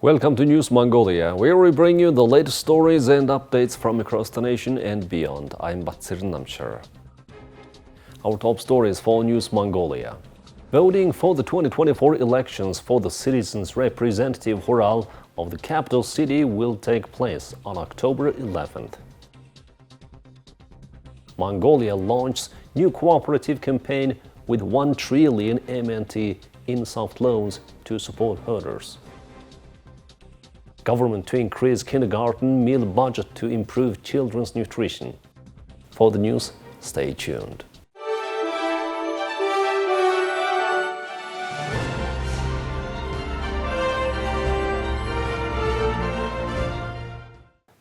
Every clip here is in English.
Welcome to News Mongolia, where we bring you the latest stories and updates from across the nation and beyond. I'm Batsir Namchar. Our top stories for News Mongolia. Voting for the 2024 elections for the Citizens Representative Khural of the capital city will take place on October 11th. Mongolia launches new cooperative campaign with 1 trillion MNT in soft loans to support herders. Government to increase kindergarten meal budget to improve children's nutrition. For the news, stay tuned.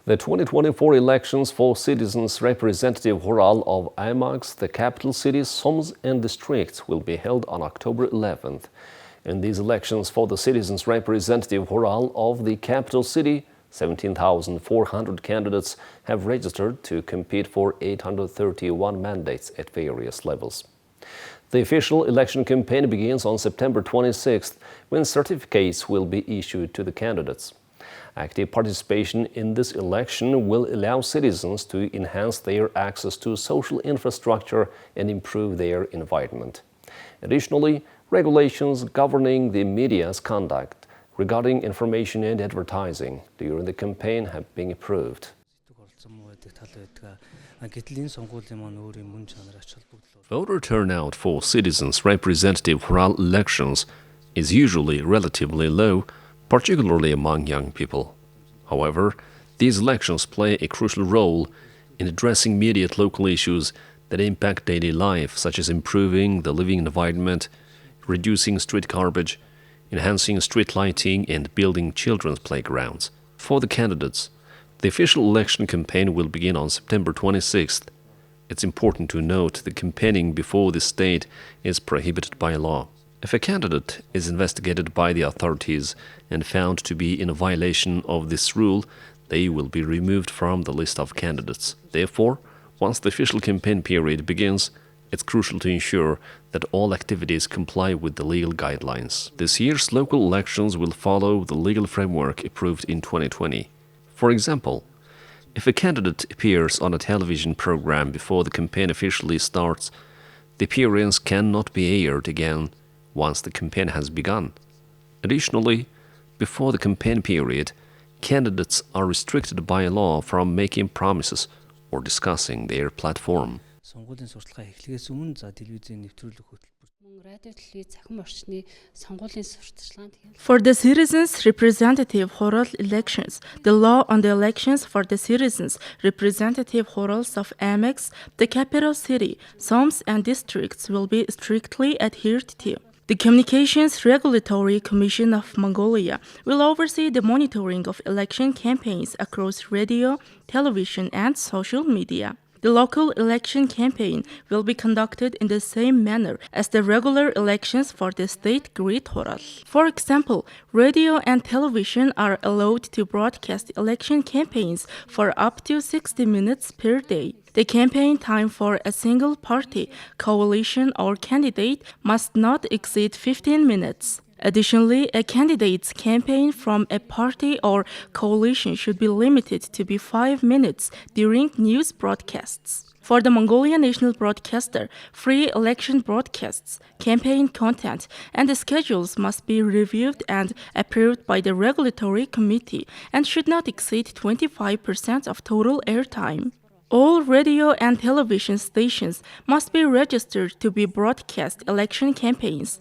The 2024 elections for Citizens Representative Khural of Aimax, the capital cities, Soms and districts, will be held on October 11th. In these elections for the Citizens Representative Khural of the capital city, 17,400 candidates have registered to compete for 831 mandates at various levels. The official election campaign begins on September 26th, when certificates will be issued to the candidates. Active participation in this election will allow citizens to enhance their access to social infrastructure and improve their environment. Additionally, regulations governing the media's conduct regarding information and advertising during the campaign have been approved. Voter turnout for Citizens Representative Khural elections is usually relatively low, particularly among young people. However, these elections play a crucial role in addressing immediate local issues that impact daily life, such as improving the living environment, reducing street garbage, enhancing street lighting, and building children's playgrounds. For the candidates, the official election campaign will begin on September 26th. It's important to note that campaigning before this date is prohibited by law. If a candidate is investigated by the authorities and found to be in a violation of this rule, they will be removed from the list of candidates. Therefore, once the official campaign period begins, it's crucial to ensure that all activities comply with the legal guidelines. This year's local elections will follow the legal framework approved in 2020. For example, if a candidate appears on a television program before the campaign officially starts, the appearance cannot be aired again once the campaign has begun. Additionally, before the campaign period, candidates are restricted by law from making promises or discussing their platform. For the Citizens Representative Khural elections, the law on the elections for the Citizens Representative Khurals of Aimax, the capital city, Soms and districts will be strictly adhered to. The Communications Regulatory Commission of Mongolia will oversee the monitoring of election campaigns across radio, television, and social media. The local election campaign will be conducted in the same manner as the regular elections for the state grid Khural. For example, radio and television are allowed to broadcast election campaigns for up to 60 minutes per day. The campaign time for a single party, coalition, or candidate must not exceed 15 minutes. Additionally, a candidate's campaign from a party or coalition should be limited to be 5 minutes during news broadcasts. For the Mongolian National Broadcaster, free election broadcasts, campaign content, and the schedules must be reviewed and approved by the regulatory committee and should not exceed 25% of total airtime. All radio and television stations must be registered to be broadcast election campaigns.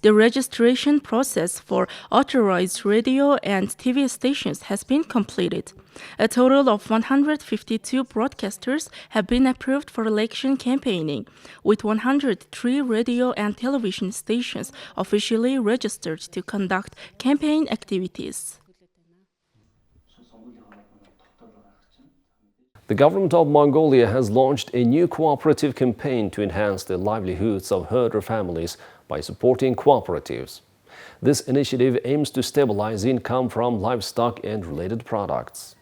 The registration process for authorized radio and TV stations has been completed. A total of 152 broadcasters have been approved for election campaigning, with 103 radio and television stations officially registered to conduct campaign activities. The government of Mongolia has launched a new cooperative campaign to enhance the livelihoods of herder families by supporting cooperatives. This initiative aims to stabilize income from livestock and related products.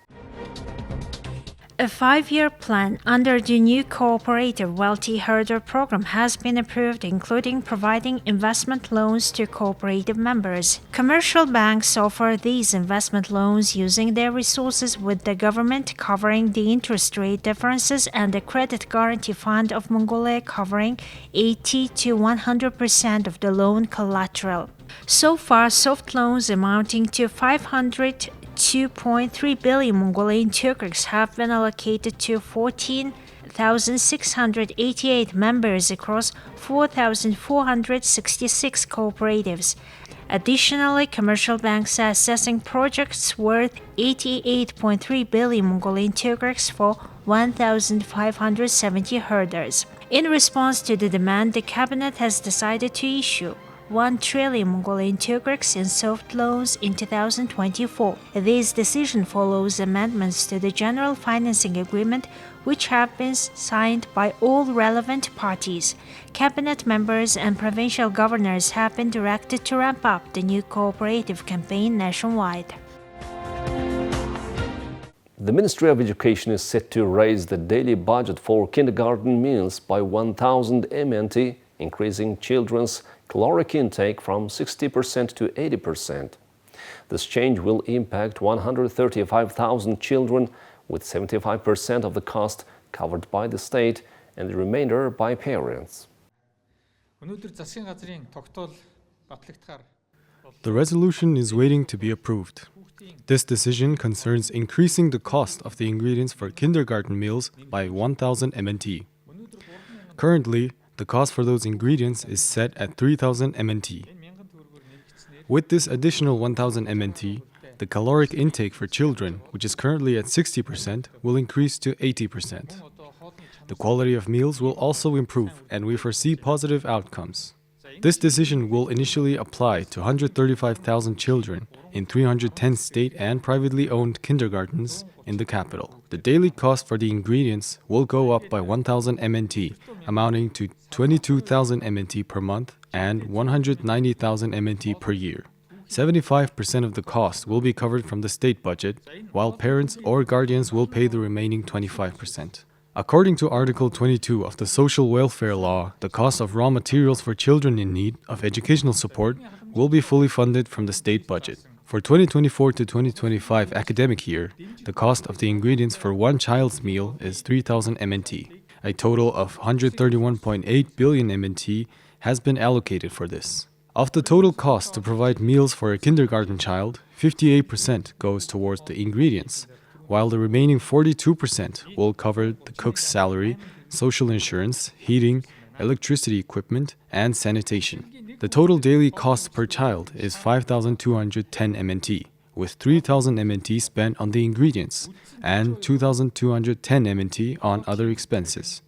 A 5-year plan under the new Cooperative Wealthy Herder program has been approved, including providing investment loans to cooperative members. Commercial banks offer these investment loans using their resources, with the government covering the interest rate differences and the Credit Guarantee Fund of Mongolia covering 80 to 100% of the loan collateral. So far, soft loans amounting to 502.3 billion Mongolian Turks have been allocated to 14,688 members across 4,466 cooperatives. Additionally, commercial banks are assessing projects worth 88.3 billion Mongolian Turks for 1,570 herders. In response to the demand, the cabinet has decided to issue 1 trillion Mongolian Turks in soft loans in 2024. This decision follows amendments to the General Financing Agreement, which have been signed by all relevant parties. Cabinet members and provincial governors have been directed to ramp up the new cooperative campaign nationwide. The Ministry of Education is set to raise the daily budget for kindergarten meals by 1,000 MNT, increasing children's caloric intake from 60% to 80%. This change will impact 135,000 children, with 75% of the cost covered by the state and the remainder by parents. The resolution is waiting to be approved. This decision concerns increasing the cost of the ingredients for kindergarten meals by 1,000 MNT. Currently, the cost for those ingredients is set at 3,000 MNT. With this additional 1,000 MNT, the caloric intake for children, which is currently at 60%, will increase to 80%. The quality of meals will also improve, and we foresee positive outcomes. This decision will initially apply to 135,000 children in 310 state and privately owned kindergartens in the capital. The daily cost for the ingredients will go up by 1,000 MNT, amounting to 22,000 MNT per month and 190,000 MNT per year. 75% of the cost will be covered from the state budget, while parents or guardians will pay the remaining 25%. According to Article 22 of the Social Welfare Law, the cost of raw materials for children in need of educational support will be fully funded from the state budget. For 2024 to 2025 academic year, the cost of the ingredients for one child's meal is 3,000 MNT. A total of 131.8 billion MNT has been allocated for this. Of the total cost to provide meals for a kindergarten child, 58% goes towards the ingredients, while the remaining 42% will cover the cook's salary, social insurance, heating, electricity equipment, and sanitation. The total daily cost per child is 5,210 MNT, with 3,000 MNT spent on the ingredients and 2,210 MNT on other expenses.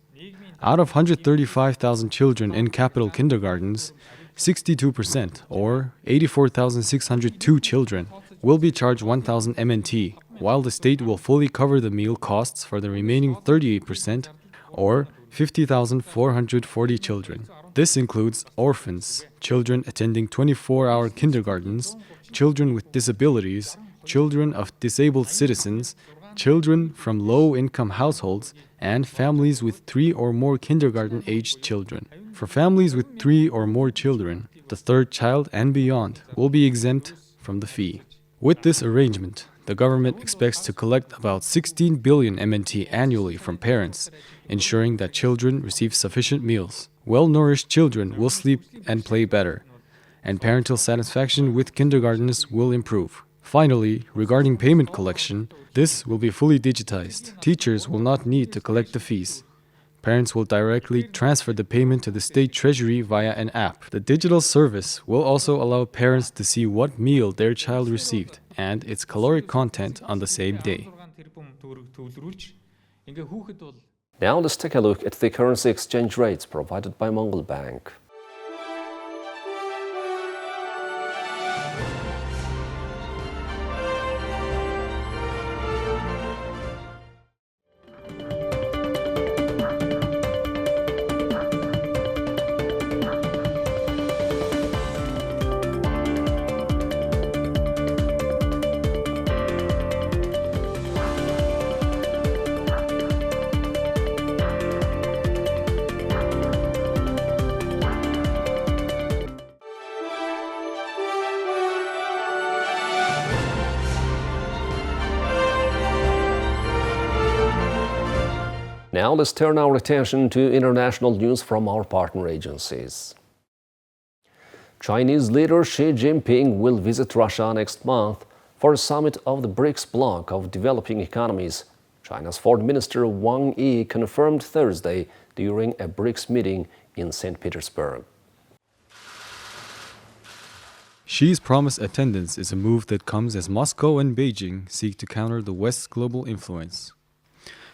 Out of 135,000 children in capital kindergartens, 62%, or 84,602 children, will be charged 1,000 MNT, while the state will fully cover the meal costs for the remaining 38%, or 50,440 children. This includes orphans, children attending 24-hour kindergartens, children with disabilities, children of disabled citizens, children from low-income households, and families with 3 or more kindergarten-aged children. For families with 3 or more children, the third child and beyond will be exempt from the fee. With this arrangement, the government expects to collect about 16 billion MNT annually from parents, ensuring that children receive sufficient meals. Well-nourished children will sleep and play better, and parental satisfaction with kindergartens will improve. Finally, regarding payment collection, this will be fully digitized. Teachers will not need to collect the fees. Parents will directly transfer the payment to the state treasury via an app. The digital service will also allow parents to see what meal their child received and its caloric content on the same day. Now let's take a look at the currency exchange rates provided by Mongol Bank. Now let's turn our attention to international news from our partner agencies. Chinese leader Xi Jinping will visit Russia next month for a summit of the BRICS bloc of developing economies. China's Foreign Minister Wang Yi confirmed Thursday during a BRICS meeting in St. Petersburg. Xi's promised attendance is a move that comes as Moscow and Beijing seek to counter the West's global influence.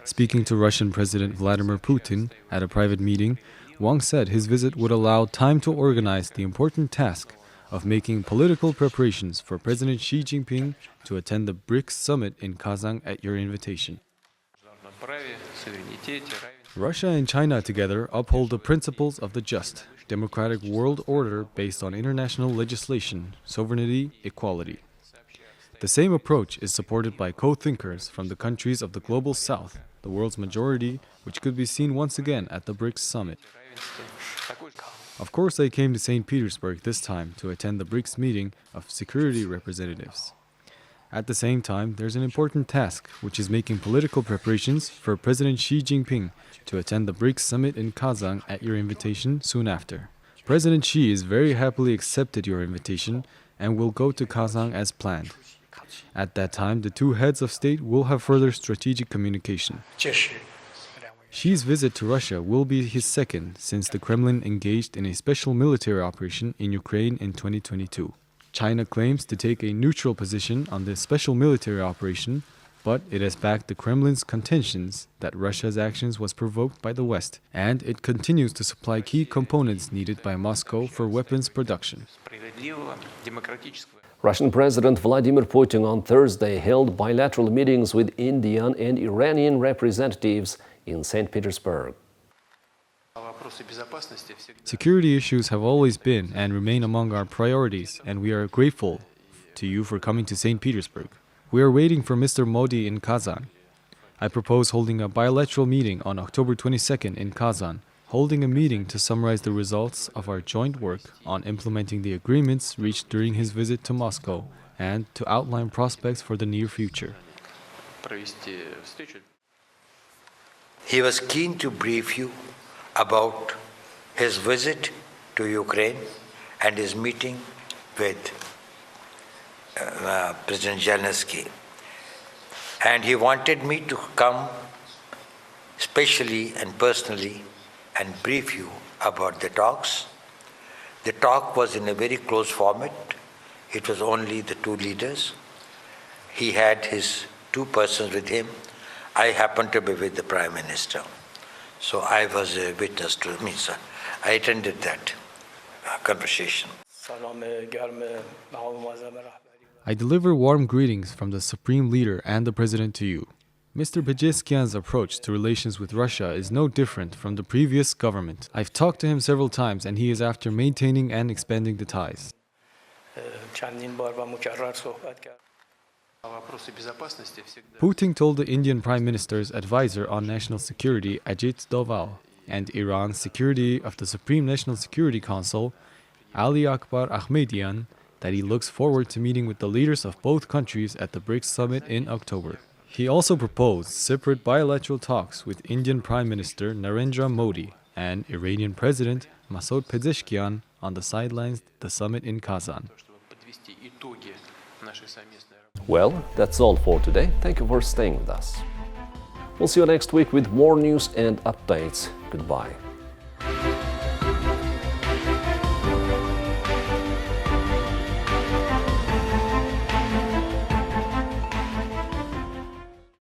Speaking to Russian President Vladimir Putin at a private meeting, Wang said his visit would allow time to organize the important task of making political preparations for President Xi Jinping to attend the BRICS summit in Kazan at your invitation. Russia and China together uphold the principles of the just, democratic world order based on international legislation, sovereignty, equality. The same approach is supported by co-thinkers from the countries of the global south, the world's majority, which could be seen once again at the BRICS summit. Of course, I came to St. Petersburg this time to attend the BRICS meeting of security representatives. At the same time, there's an important task, which is making political preparations for President Xi Jinping to attend the BRICS summit in Kazan at your invitation soon after. President Xi has very happily accepted your invitation and will go to Kazan as planned. At that time, the two heads of state will have further strategic communication. Xi's visit to Russia will be his second since the Kremlin engaged in a special military operation in Ukraine in 2022. China claims to take a neutral position on this special military operation, but it has backed the Kremlin's contentions that Russia's actions was provoked by the West, and it continues to supply key components needed by Moscow for weapons production. Russian President Vladimir Putin on Thursday held bilateral meetings with Indian and Iranian representatives in St. Petersburg. Security issues have always been and remain among our priorities, and we are grateful to you for coming to St. Petersburg. We are waiting for Mr. Modi in Kazan. I propose holding a bilateral meeting on October 22nd in Kazan, holding a meeting to summarize the results of our joint work on implementing the agreements reached during his visit to Moscow and to outline prospects for the near future. He was keen to brief you about his visit to Ukraine and his meeting with President Zelensky. And he wanted me to come specially and personally and brief you about the talks. The talk was in a very close format. It was only the two leaders. He had his two persons with him. I happened to be with the Prime Minister. So I was a witness to me, sir. I attended that conversation. I deliver warm greetings from the Supreme Leader and the President to you. Mr. Bejeskian's approach to relations with Russia is no different from the previous government. I've talked to him several times and he is after maintaining and expanding the ties. Putin told the Indian Prime Minister's advisor on national security, Ajit Doval, and Iran's security of the Supreme National Security Council, Ali Akbar Ahmedian, that he looks forward to meeting with the leaders of both countries at the BRICS summit in October. He also proposed separate bilateral talks with Indian Prime Minister Narendra Modi and Iranian President Masoud Pezeshkian on the sidelines of the summit in Kazan. Well, that's all for today. Thank you for staying with us. We'll see you next week with more news and updates. Goodbye.